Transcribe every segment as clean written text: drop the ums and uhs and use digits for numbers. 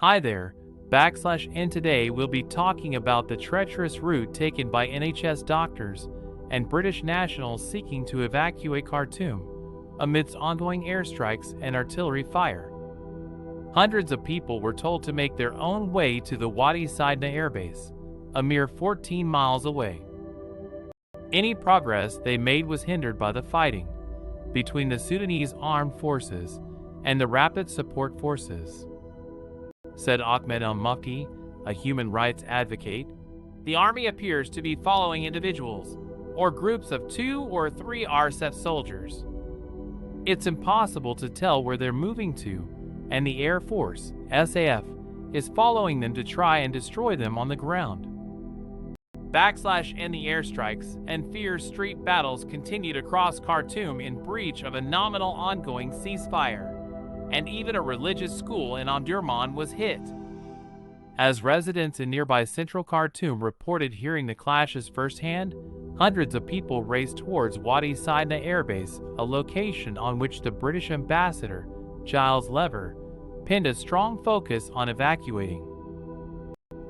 Hi there, /and today we'll be talking about the treacherous route taken by NHS doctors and British nationals seeking to evacuate Khartoum amidst ongoing airstrikes and artillery fire. Hundreds of people were told to make their own way to the Wadi Sidna airbase, a mere 14 miles away. Any progress they made was hindered by the fighting between the Sudanese armed forces and the Rapid Support Forces. Said Ahmed al-Mufti, a human rights advocate, the army appears to be following individuals or groups of 2 or 3 RSF soldiers. It's impossible to tell where they're moving to, and the Air Force, SAF, is following them to try and destroy them on the ground. And the airstrikes and fierce street battles continued across Khartoum in breach of a nominal ongoing ceasefire, and even a religious school in Omdurman was hit. As residents in nearby central Khartoum reported hearing the clashes firsthand, hundreds of people raced towards Wadi Sidna airbase, a location on which the British ambassador, Giles Lever, pinned a strong focus on evacuating.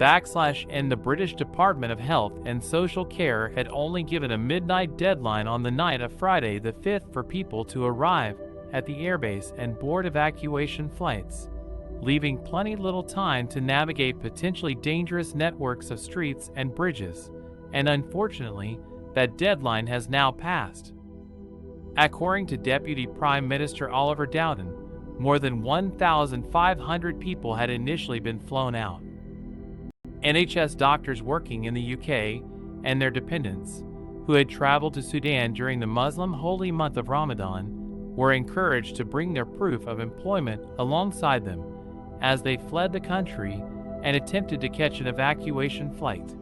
And the British Department of Health and Social Care had only given a midnight deadline on the night of Friday the 5th for people to arrive at the airbase and board evacuation flights, leaving plenty little time to navigate potentially dangerous networks of streets and bridges, and unfortunately, that deadline has now passed. According to Deputy Prime Minister Oliver Dowden, more than 1,500 people had initially been flown out. NHS doctors working in the UK and their dependents, who had traveled to Sudan during the Muslim holy month of Ramadan, were encouraged to bring their proof of employment alongside them as they fled the country and attempted to catch an evacuation flight.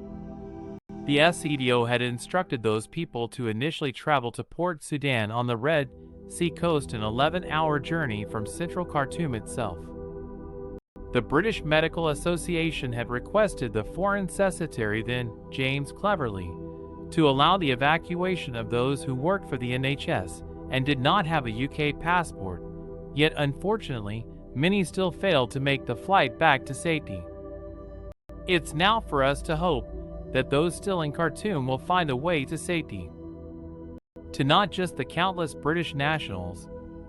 The SCDO had instructed those people to initially travel to Port Sudan on the Red Sea coast, an 11-hour journey from central Khartoum itself. The British Medical Association had requested the Foreign Secretary then, James Cleverly, to allow the evacuation of those who worked for the NHS and did not have a UK passport, yet unfortunately, many still failed to make the flight back to safety. It's now for us to hope that those still in Khartoum will find a way to safety. To not just the countless British nationals,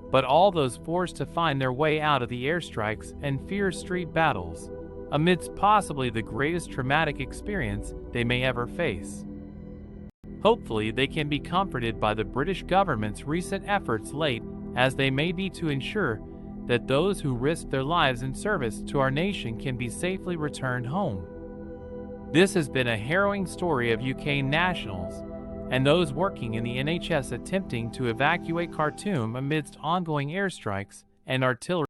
but all those forced to find their way out of the airstrikes and fierce street battles, amidst possibly the greatest traumatic experience they may ever face. Hopefully they can be comforted by the British government's recent efforts, late as they may be, to ensure that those who risk their lives in service to our nation can be safely returned home. This has been a harrowing story of UK nationals and those working in the NHS attempting to evacuate Khartoum amidst ongoing airstrikes and artillery